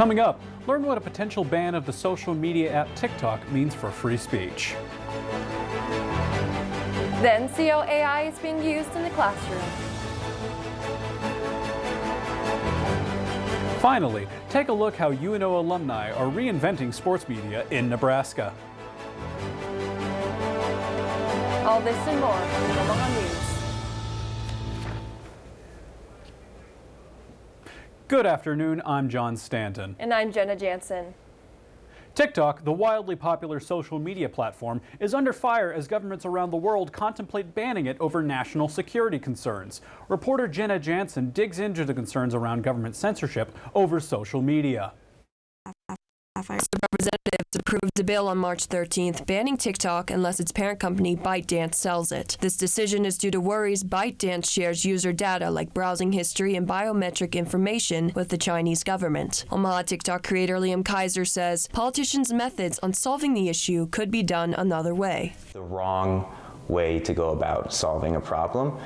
Coming up, learn what a potential ban of the social media app TikTok means for free speech. Then see how AI is being used in the classroom. Finally, take a look how UNO alumni are reinventing sports media in Nebraska. All this and more from Omaha News. Good afternoon, I'm John Stanton. And I'm Jenna Jansen. TikTok, the wildly popular social media platform, is under fire as governments around the world contemplate banning it over national security concerns. Reporter Jenna Jansen digs into the concerns around government censorship over social media. Representatives approved a bill on March 13th banning TikTok unless its parent company ByteDance sells it. This decision is due to worries ByteDance shares user data like browsing history and biometric information with the Chinese government. Omaha TikTok creator Liam Kaiser says politicians' methods on solving the issue could be done another way. The wrong way to go about solving a problem.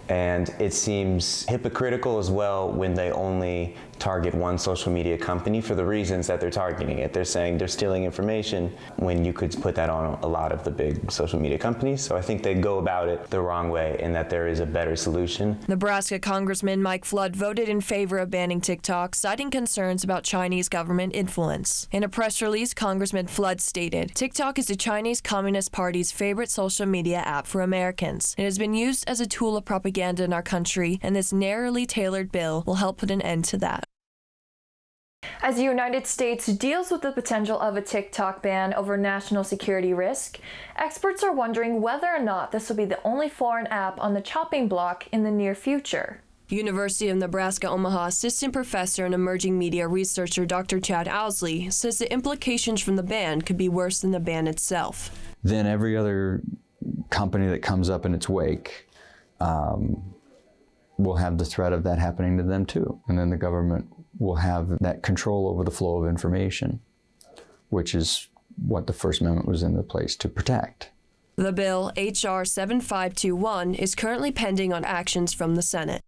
And it seems hypocritical as well when they only target one social media company for the reasons that they're targeting it. They're saying they're stealing information when you could put that on a lot of the big social media companies. So I think they go about it the wrong way and that there is a better solution. Nebraska Congressman Mike Flood voted in favor of banning TikTok, citing concerns about Chinese government influence. In a press release, Congressman Flood stated, TikTok is the Chinese Communist Party's favorite social media app for Americans. It has been used as a tool of propaganda in our country, and this narrowly tailored bill will help put an end to that. As the United States deals with the potential of a TikTok ban over national security risk, experts are wondering whether or not this will be the only foreign app on the chopping block in the near future. University of Nebraska Omaha assistant professor and emerging media researcher Dr. Chad Owsley says the implications from the ban could be worse than the ban itself. Then every other company that comes up in its wake will have the threat of that happening to them too. And then the government will have that control over the flow of information, which is what the First Amendment was in place to protect. The bill, H.R. 7521, is currently pending on actions from the Senate.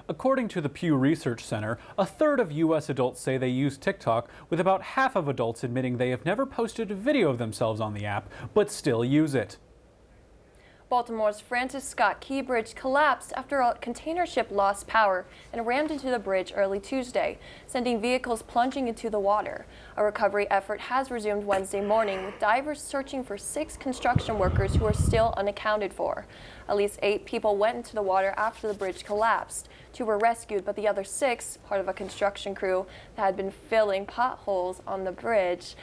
According to the Pew Research Center, a third of U.S. adults say they use TikTok, with about half of adults admitting they have never posted a video of themselves on the app, but still use it. Baltimore's Francis Scott Key Bridge collapsed after a container ship lost power and rammed into the bridge early Tuesday, sending vehicles plunging into the water. A recovery effort has resumed Wednesday morning, with divers searching for 6 construction workers who are still unaccounted for. At least 8 people went into the water after the bridge collapsed. 2 were rescued, but the other 6, part of a construction crew that had been filling potholes on the bridge,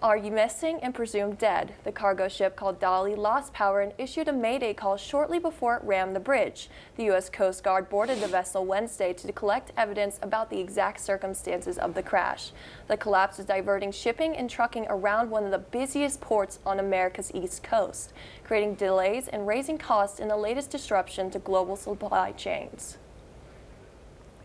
are missing and presumed dead. The cargo ship called Dolly lost power and issued a mayday call shortly before it rammed the bridge. The U.S. Coast Guard boarded the vessel Wednesday to collect evidence about the exact circumstances of the crash. The collapse is diverting shipping and trucking around one of the busiest ports on America's East Coast, creating delays and raising costs in the latest disruption to global supply chains.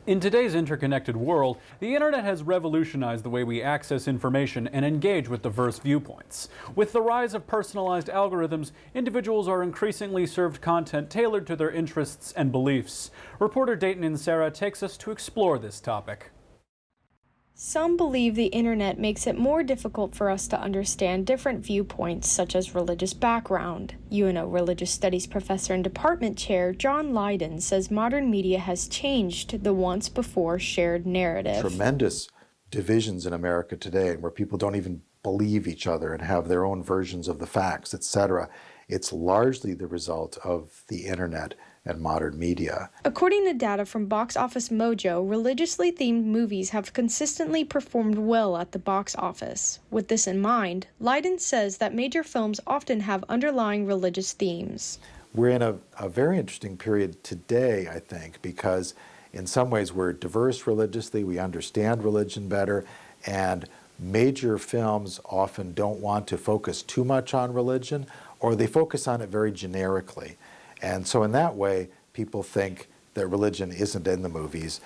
In today's interconnected world, the internet has revolutionized the way we access information and engage with diverse viewpoints. With the rise of personalized algorithms, individuals are increasingly served content tailored to their interests and beliefs. Reporter Dayton and Sarah takes us to explore this topic. Some believe the internet makes it more difficult for us to understand different viewpoints, such as religious background. UNO Religious Studies Professor and Department Chair John Lydon says modern media has changed the once-before shared narrative. Tremendous divisions in America today, where people don't even believe each other and have their own versions of the facts, etc. It's largely the result of the internet and modern media. According to data from Box Office Mojo, religiously themed movies have consistently performed well at the box office. With this in mind, Lydon says that major films often have underlying religious themes. We're in a very interesting period today, I think, because in some ways we're diverse religiously, we understand religion better, and major films often don't want to focus too much on religion, or they focus on it very generically. And so in that way, people think that religion isn't in the movies,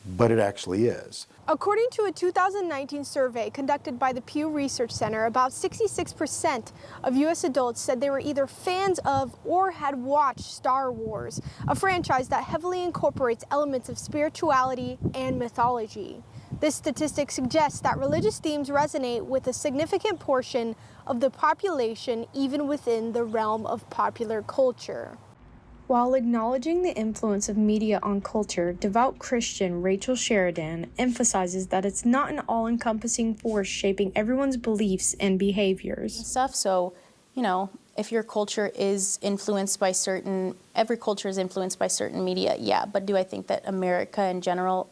but it actually is. According to a 2019 survey conducted by the Pew Research Center, about 66% of U.S. adults said they were either fans of or had watched Star Wars, a franchise that heavily incorporates elements of spirituality and mythology. This statistic suggests that religious themes resonate with a significant portion of the population, even within the realm of popular culture. While acknowledging the influence of media on culture, devout Christian Rachel Sheridan emphasizes that it's not an all-encompassing force shaping everyone's beliefs and behaviors. So, if your culture is influenced by every culture is influenced by certain media, yeah, but do I think that America in general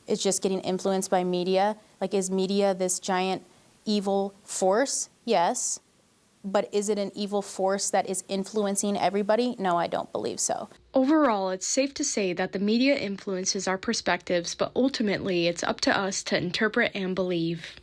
is just getting influenced by media? Like, is media this giant evil force? Yes. But is it an evil force that is influencing everybody? No, I don't believe so. Overall, it's safe to say that the media influences our perspectives, but ultimately it's up to us to interpret and believe.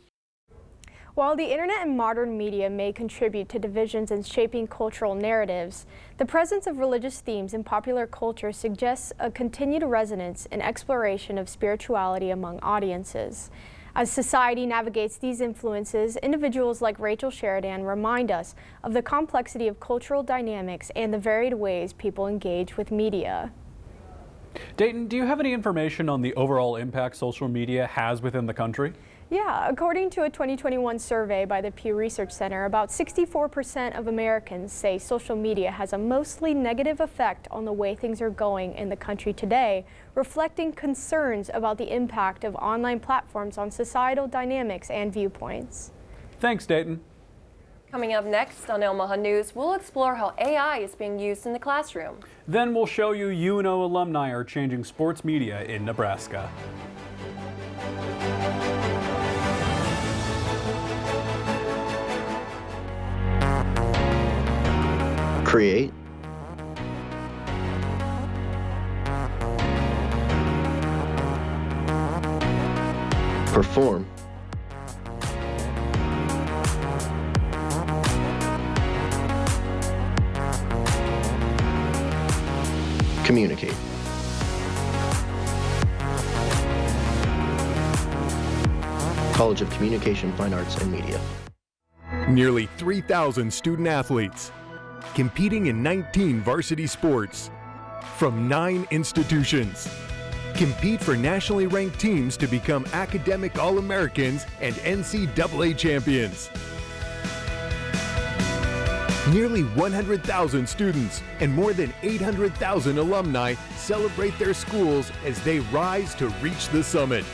While the internet and modern media may contribute to divisions and shaping cultural narratives, the presence of religious themes in popular culture suggests a continued resonance and exploration of spirituality among audiences. As society navigates these influences, individuals like Rachel Sheridan remind us of the complexity of cultural dynamics and the varied ways people engage with media. Dayton, do you have any information on the overall impact social media has within the country? Yeah, according to a 2021 survey by the Pew Research Center, about 64% of Americans say social media has a mostly negative effect on the way things are going in the country today, reflecting concerns about the impact of online platforms on societal dynamics and viewpoints. Thanks, Dayton. Coming up next on Omaha News, we'll explore how AI is being used in the classroom. Then we'll show you UNO alumni are changing sports media in Nebraska. Create, perform, communicate. College of Communication, Fine Arts, and Media. Nearly 3,000 student athletes competing in 19 varsity sports from 9 institutions. Compete for nationally ranked teams to become academic All-Americans and NCAA champions. Nearly 100,000 students and more than 800,000 alumni celebrate their schools as they rise to reach the summit.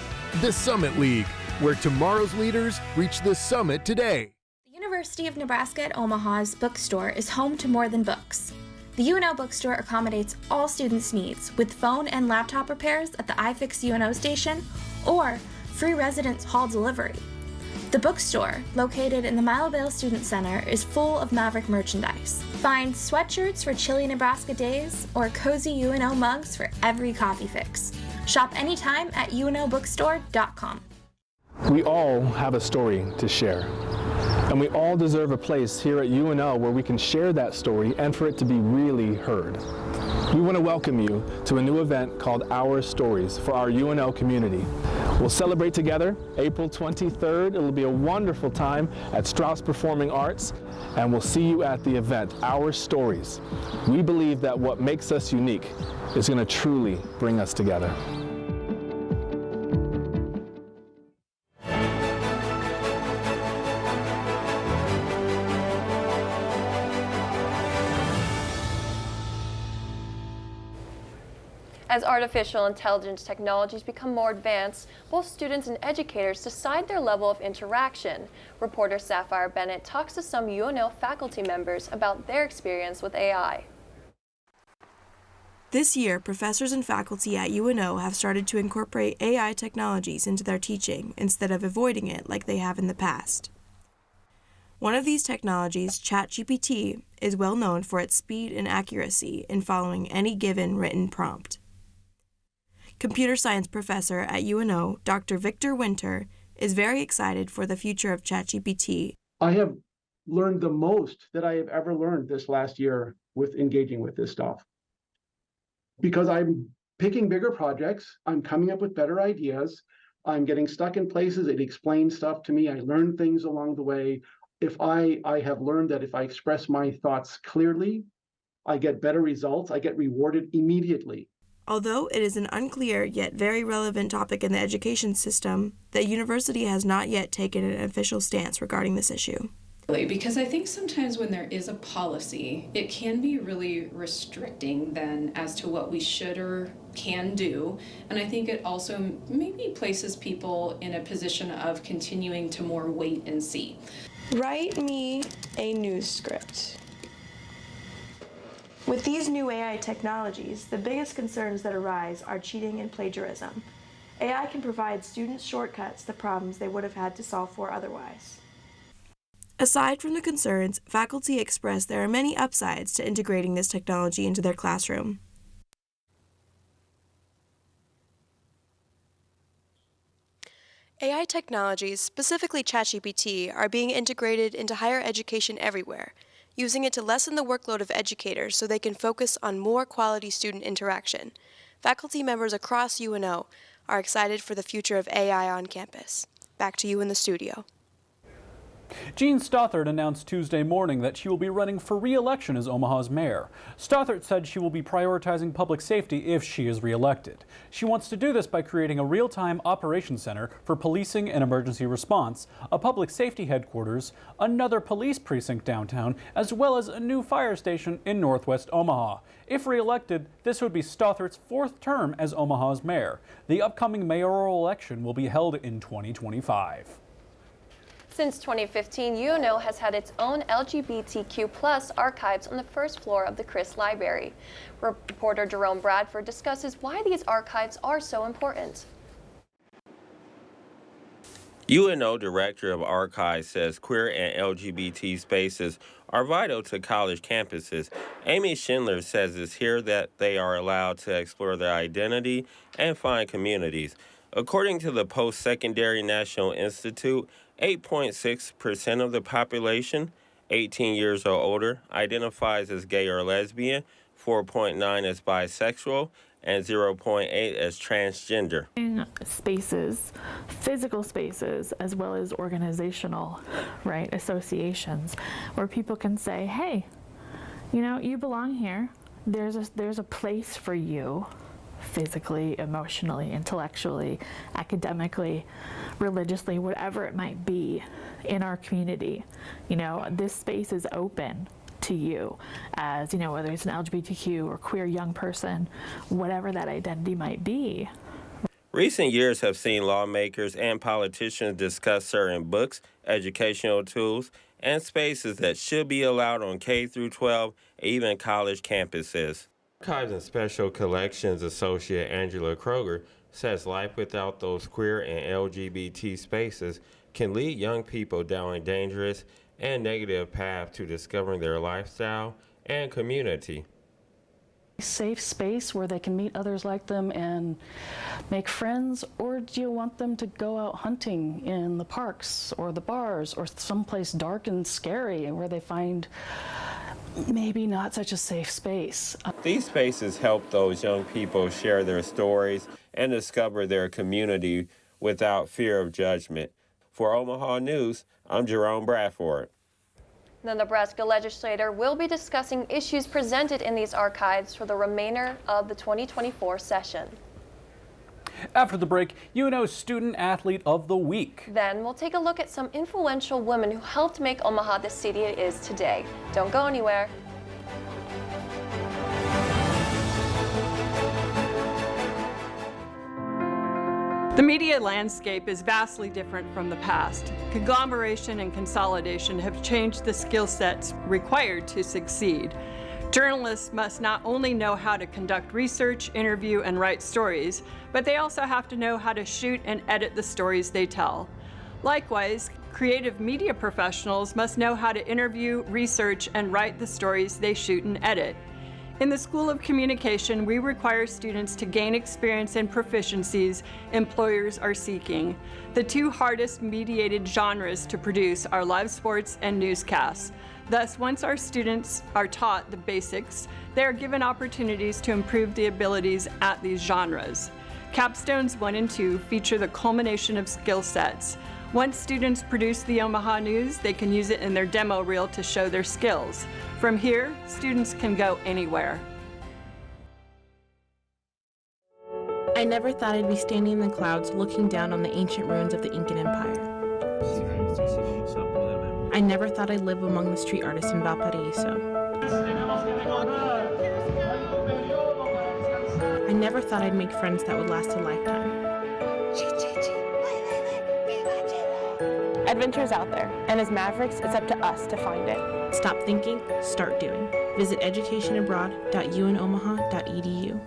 The Summit League, where tomorrow's leaders reach the summit today. The University of Nebraska at Omaha's bookstore is home to more than books. The UNO bookstore accommodates all students' needs with phone and laptop repairs at the iFix UNO station or free residence hall delivery. The bookstore, located in the Millvale Student Center, is full of Maverick merchandise. Find sweatshirts for chilly Nebraska days or cozy UNO mugs for every coffee fix. Shop anytime at unobookstore.com. We all have a story to share. And we all deserve a place here at UNO where we can share that story and for it to be really heard. We want to welcome you to a new event called Our Stories for our UNO community. We'll celebrate together April 23rd. It'll be a wonderful time at Strauss Performing Arts, and we'll see you at the event, Our Stories. We believe that what makes us unique is going to truly bring us together. As artificial intelligence technologies become more advanced, both students and educators decide their level of interaction. Reporter Sapphire Bennett talks to some UNO faculty members about their experience with AI. This year, professors and faculty at UNO have started to incorporate AI technologies into their teaching instead of avoiding it like they have in the past. One of these technologies, ChatGPT, is well known for its speed and accuracy in following any given written prompt. Computer science professor at UNO, Dr. Victor Winter, is very excited for the future of ChatGPT. I have learned the most that I have ever learned this last year with engaging with this stuff. Because I'm picking bigger projects, I'm coming up with better ideas, I'm getting stuck in places, it explains stuff to me, I learn things along the way. If I have learned that if I express my thoughts clearly, I get better results, I get rewarded immediately. Although it is an unclear yet very relevant topic in the education system, the university has not yet taken an official stance regarding this issue. Because I think sometimes when there is a policy, it can be really restricting then as to what we should or can do. And I think it also maybe places people in a position of continuing to more wait and see. Write me a news script. With these new AI technologies, the biggest concerns that arise are cheating and plagiarism. AI can provide students shortcuts to problems they would have had to solve for otherwise. Aside from the concerns, faculty express there are many upsides to integrating this technology into their classroom. AI technologies, specifically ChatGPT, are being integrated into higher education everywhere, using it to lessen the workload of educators so they can focus on more quality student interaction. Faculty members across UNO are excited for the future of AI on campus. Back to you in the studio. Jean Stothert announced Tuesday morning that she will be running for re-election as Omaha's mayor. Stothert said she will be prioritizing public safety if she is re-elected. She wants to do this by creating a real-time operations center for policing and emergency response, a public safety headquarters, another police precinct downtown, as well as a new fire station in northwest Omaha. If re-elected, this would be Stothert's fourth term as Omaha's mayor. The upcoming mayoral election will be held in 2025. Since 2015, UNO has had its own LGBTQ+ archives on the first floor of the Chris Library. Reporter Jerome Bradford discusses why these archives are so important. UNO Director of Archives says queer and LGBT spaces are vital to college campuses. Amy Schindler says it's here that they are allowed to explore their identity and find communities. According to the Post-Secondary National Institute, 8.6% of the population, 18 years or older, identifies as gay or lesbian, 4.9% as bisexual, and 0.8% as transgender. Spaces, physical spaces, as well as organizational, right, associations, where people can say, hey, you know, you belong here. There's a place for you. Physically, emotionally, intellectually, academically, religiously, whatever it might be in our community. You know, this space is open to you as, you know, whether it's an LGBTQ or queer young person, whatever that identity might be. Recent years have seen lawmakers and politicians discuss certain books, educational tools, and spaces that should be allowed on K through 12, even college campuses. Archives and Special Collections Associate Angela Kroger says life without those queer and LGBT spaces can lead young people down a dangerous and negative path to discovering their lifestyle and community. Safe space where they can meet others like them and make friends, or do you want them to go out hunting in the parks or the bars or someplace dark and scary where they find maybe not such a safe space? These spaces help those young people share their stories and discover their community without fear of judgment. For Omaha News, I'm Jerome Bradford. The Nebraska legislature will be discussing issues presented in these archives for the remainder of the 2024 session. After the break, UNO's Student Athlete of the Week. Then we'll take a look at some influential women who helped make Omaha the city it is today. Don't go anywhere. The media landscape is vastly different from the past. Conglomeration and consolidation have changed the skill sets required to succeed. Journalists must not only know how to conduct research, interview, and write stories, but they also have to know how to shoot and edit the stories they tell. Likewise, creative media professionals must know how to interview, research, and write the stories they shoot and edit. In the School of Communication, we require students to gain experience and proficiencies employers are seeking. The two hardest mediated genres to produce are live sports and newscasts. Thus, once our students are taught the basics, they are given opportunities to improve the abilities at these genres. Capstones 1 and 2 feature the culmination of skill sets. Once students produce the Omaha News, they can use it in their demo reel to show their skills. From here, students can go anywhere. I never thought I'd be standing in the clouds looking down on the ancient ruins of the Incan Empire. I never thought I'd live among the street artists in Valparaiso. I never thought I'd make friends that would last a lifetime. Adventure's out there, and as Mavericks, it's up to us to find it. Stop thinking, start doing. Visit educationabroad.unomaha.edu.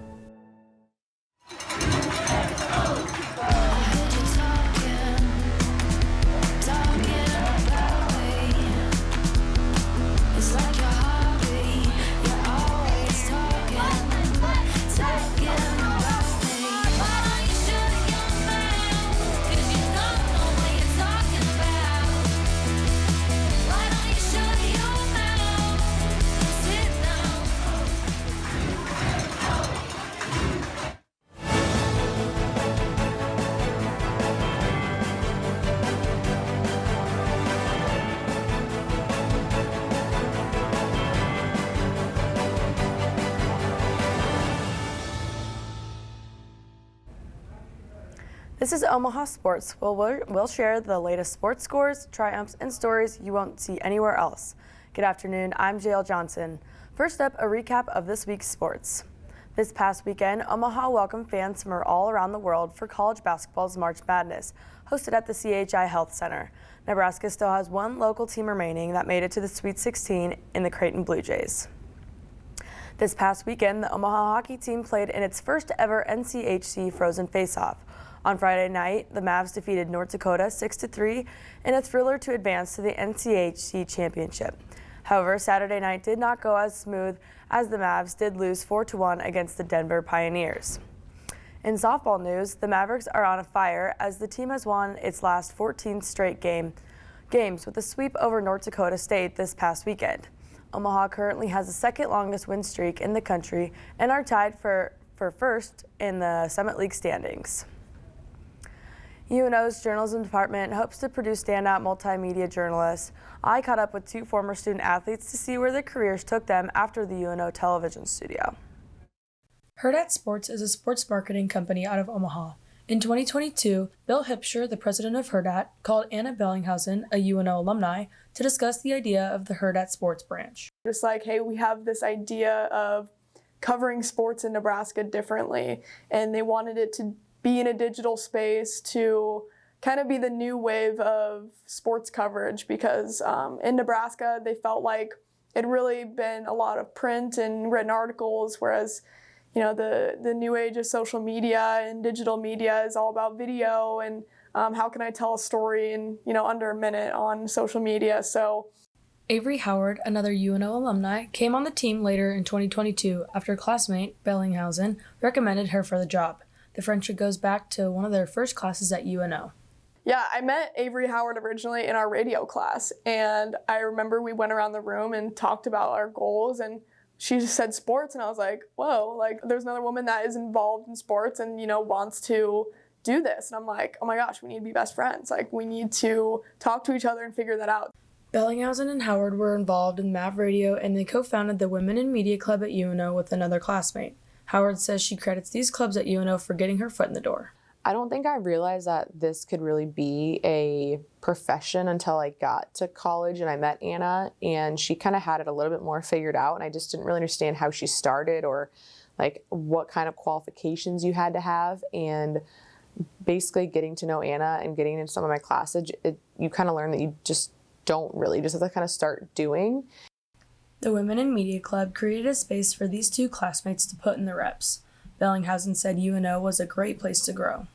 This is Omaha Sports. We'll share the latest sports scores, triumphs, and stories you won't see anywhere else. Good afternoon, I'm JL Johnson. First up, a recap of this week's sports. This past weekend, Omaha welcomed fans from all around the world for college basketball's March Madness, hosted at the CHI Health Center. Nebraska still has one local team remaining that made it to the Sweet 16 in the Creighton Blue Jays. This past weekend, the Omaha hockey team played in its first ever NCHC Frozen Faceoff. On Friday night, the Mavs defeated North Dakota 6-3 in a thriller to advance to the NCHC championship. However, Saturday night did not go as smooth as the Mavs did lose 4-1 against the Denver Pioneers. In softball news, the Mavericks are on a fire as the team has won its last 14 straight games with a sweep over North Dakota State this past weekend. Omaha currently has the second longest win streak in the country and are tied for first in the Summit League standings. UNO's journalism department hopes to produce standout multimedia journalists. I caught up with two former student athletes to see where their careers took them after the UNO television studio. Hurrdat Sports is a sports marketing company out of Omaha. In 2022, Bill Hipscher, the president of Hurrdat, called Anna Bellinghausen, a UNO alumni, to discuss the idea of the Hurrdat Sports branch. Just like, hey, we have this idea of covering sports in Nebraska differently, and they wanted it to be in a digital space to kind of be the new wave of sports coverage because in Nebraska, they felt like it'd really been a lot of print and written articles, whereas the new age of social media and digital media is all about video and how can I tell a story in under a minute on social media. So Avery Howard, another UNO alumni, came on the team later in 2022 after a classmate, Bellinghausen, recommended her for the job. The friendship goes back to one of their first classes at UNO. Yeah, I met Avery Howard originally in our radio class, and I remember we went around the room and talked about our goals, and she just said sports, and I was like, whoa, like there's another woman that is involved in sports and wants to do this. And I'm like, oh my gosh, we need to be best friends. Like we need to talk to each other and figure that out. Bellinghausen and Howard were involved in Mav Radio, and they co-founded the Women in Media Club at UNO with another classmate. Howard says she credits these clubs at UNO for getting her foot in the door. I don't think I realized that this could really be a profession until I got to college and I met Anna, and she kind of had it a little bit more figured out, and I just didn't really understand how she started or like what kind of qualifications you had to have. And basically getting to know Anna and getting into some of my classes, you kind of learn that you just don't really, just have to kind of start doing. The Women in Media Club created a space for these two classmates to put in the reps. Bellinghausen said UNO was a great place to grow.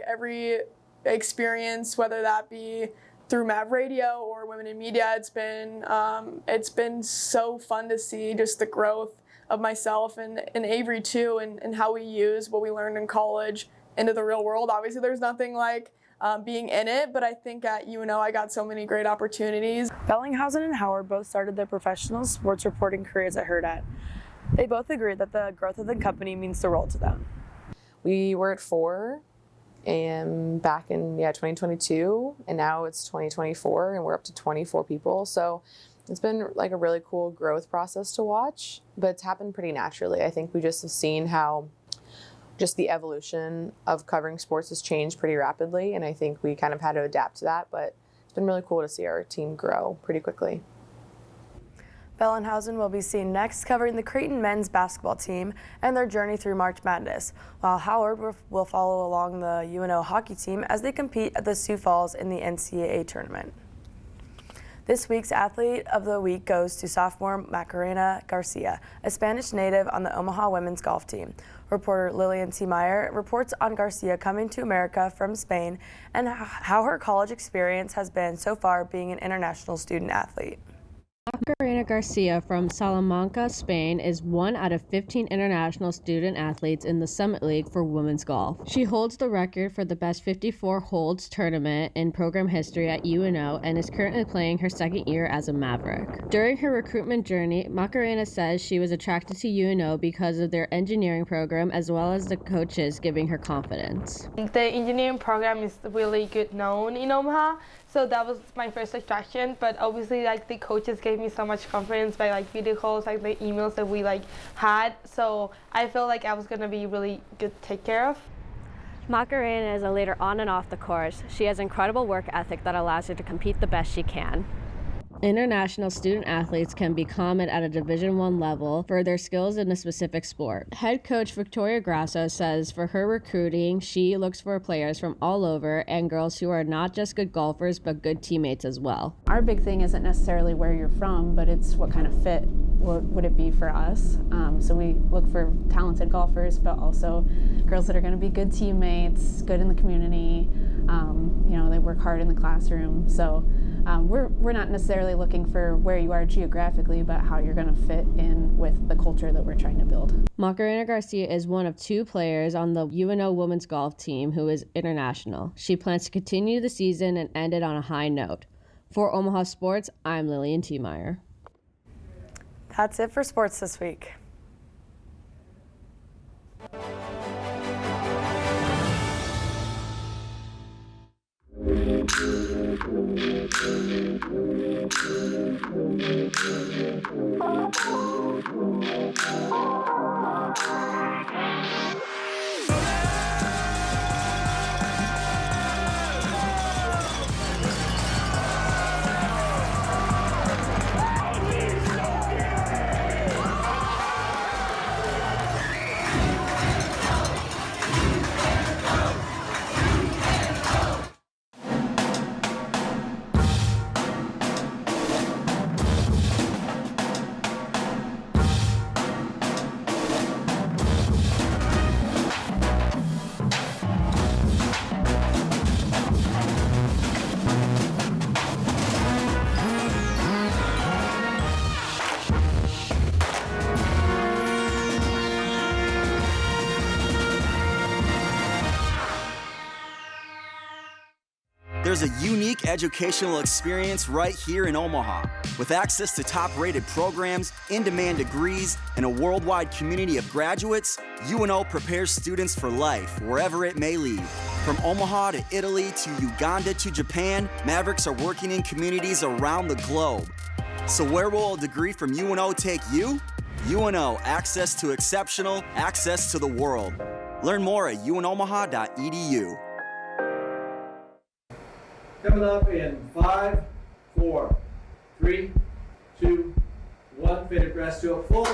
Every experience, whether that be through Mav Radio or Women in Media, it's been so fun to see just the growth of myself and Avery too, and how we use what we learned in college into the real world. Obviously, there's nothing like being in it, but I think at UNO I got so many great opportunities. Bellinghausen and Howard both started their professional sports reporting careers at Hurrdat. They both agreed that the growth of the company means the world to them. We were at 4 and back in 2022, and now it's 2024 and we're up to 24 people. So it's been like a really cool growth process to watch, but it's happened pretty naturally. I think we just have seen how just the evolution of covering sports has changed pretty rapidly, and I think we kind of had to adapt to that, but it's been really cool to see our team grow pretty quickly. Bellenhausen will be seen next covering the Creighton men's basketball team and their journey through March Madness, while Howard will follow along the UNO hockey team as they compete at the Sioux Falls in the NCAA tournament. This week's Athlete of the Week goes to sophomore Macarena Garcia, a Spanish native on the Omaha women's golf team. Reporter Lillian T. Meyer reports on Garcia coming to America from Spain and how her college experience has been so far being an international student athlete. Macarena Garcia from Salamanca, Spain, is one out of 15 international student athletes in the Summit League for women's golf. She holds the record for the best 54 holds tournament in program history at UNO and is currently playing her second year as a Maverick. During her recruitment journey, Macarena says she was attracted to UNO because of their engineering program as well as the coaches giving her confidence. The engineering program is really good known in Omaha. So that was my first attraction, but obviously the coaches gave me so much confidence by video calls, the emails that we had. So I felt like I was gonna be really good to take care of. Macarena is a leader on and off the course. She has incredible work ethic that allows her to compete the best she can. International student athletes can be common at a Division I level for their skills in a specific sport. Head coach Victoria Grasso says for her recruiting, she looks for players from all over and girls who are not just good golfers, but good teammates as well. Our big thing isn't necessarily where you're from, but it's what kind of fit would it be for us. So we look for talented golfers, but also girls that are going to be good teammates, good in the community. They work hard in the classroom. So we're not necessarily looking for where you are geographically, but how you're going to fit in with the culture that we're trying to build. Macarena Garcia is one of 2 players on the UNO women's golf team who is international. She plans to continue the season and end it on a high note. For Omaha Sports, I'm Lillian T. Meyer. That's it for sports this week. There's a unique educational experience right here in Omaha. With access to top-rated programs, in-demand degrees, and a worldwide community of graduates, UNO prepares students for life, wherever it may lead. From Omaha to Italy to Uganda to Japan, Mavericks are working in communities around the globe. So where will a degree from UNO take you? UNO, access to exceptional, access to the world. Learn more at unomaha.edu. Coming up in 5, 4, 3, 2, 1. Faded grass to a full.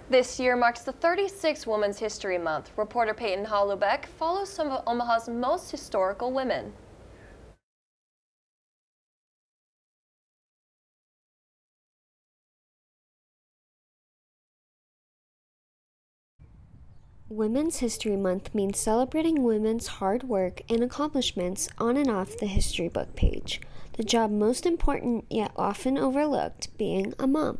This year marks the 36th Women's History Month. Reporter Peyton Hollubeck follows some of Omaha's most historical women. Women's History Month means celebrating women's hard work and accomplishments on and off the history book page. the job most important yet often overlooked, being a mom.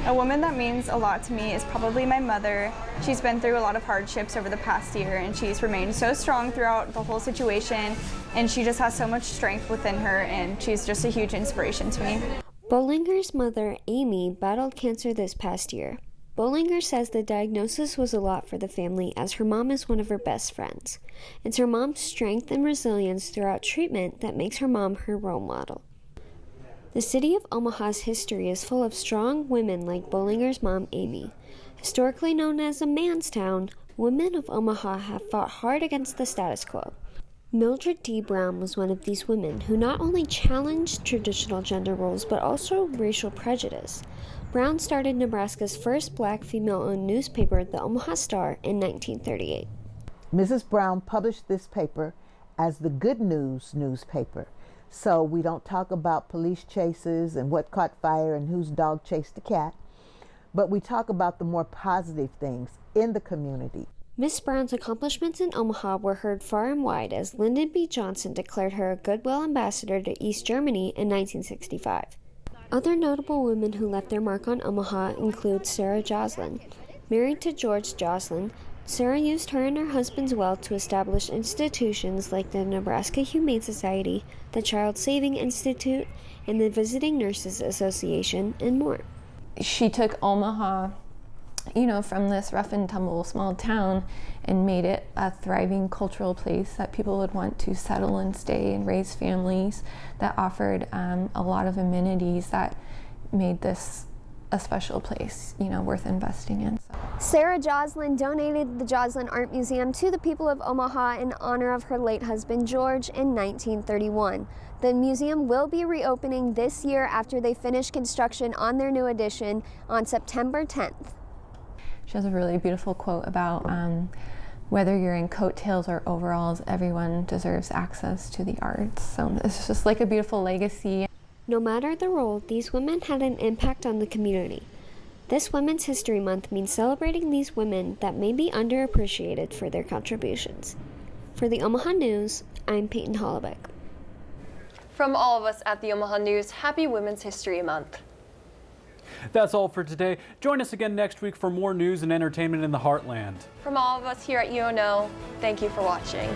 A woman that means a lot to me is probably my mother. She's been through a lot of hardships over the past year, and she's remained so strong throughout the whole situation, and she just has so much strength within her, and she's just a huge inspiration to me. Bollinger's mother, Amy, battled cancer this past year. Bollinger says the diagnosis was a lot for the family, as her mom is one of her best friends. It's her mom's strength and resilience throughout treatment that makes her mom her role model. The city of Omaha's history is full of strong women like Bollinger's mom, Amy. Historically known as a man's town, women of Omaha have fought hard against the status quo. Mildred D. Brown was one of these women who not only challenged traditional gender roles but also racial prejudice. Brown started Nebraska's first black female-owned newspaper, the Omaha Star, in 1938. Mrs. Brown published this paper as the good news newspaper. So we don't talk about police chases and what caught fire and whose dog chased the cat, but we talk about the more positive things in the community. Miss Brown's accomplishments in Omaha were heard far and wide as Lyndon B. Johnson declared her a Goodwill Ambassador to East Germany in 1965. Other notable women who left their mark on Omaha include Sarah Joslin. Married to George Joslin, Sarah used her and her husband's wealth to establish institutions like the Nebraska Humane Society, the Child Saving Institute, and the Visiting Nurses Association, and more. She took Omaha, from this rough and tumble small town and made it a thriving cultural place that people would want to settle and stay and raise families, that offered a lot of amenities that made this a special place, worth investing in. Sarah Joslin donated the Joslin Art Museum to the people of Omaha in honor of her late husband George in 1931. The museum will be reopening this year after they finish construction on their new addition on September 10th. She has a really beautiful quote about whether you're in coattails or overalls, everyone deserves access to the arts. So it's just like a beautiful legacy. No matter the role, these women had an impact on the community. This Women's History Month means celebrating these women that may be underappreciated for their contributions. For the Omaha News, I'm Peyton Hollebeck. From all of us at the Omaha News, happy Women's History Month. That's all for today. Join us again next week for more news and entertainment in the Heartland. From all of us here at UNO, thank you for watching.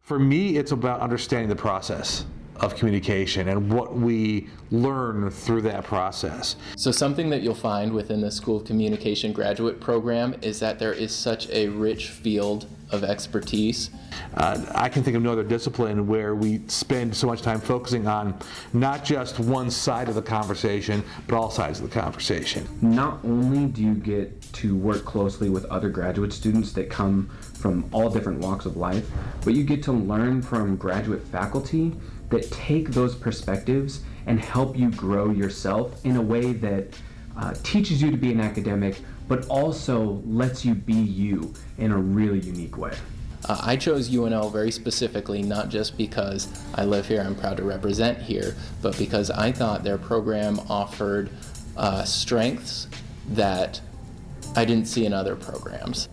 For me, it's about understanding the process of communication and what we learn through that process. So something that you'll find within the School of Communication graduate program is that there is such a rich field of expertise. I can think of no other discipline where we spend so much time focusing on not just one side of the conversation, but all sides of the conversation. Not only do you get to work closely with other graduate students that come from all different walks of life, but you get to learn from graduate faculty that take those perspectives and help you grow yourself in a way that teaches you to be an academic, but also lets you be you in a really unique way. I chose UNL very specifically, not just because I live here, I'm proud to represent here, but because I thought their program offered strengths that I didn't see in other programs.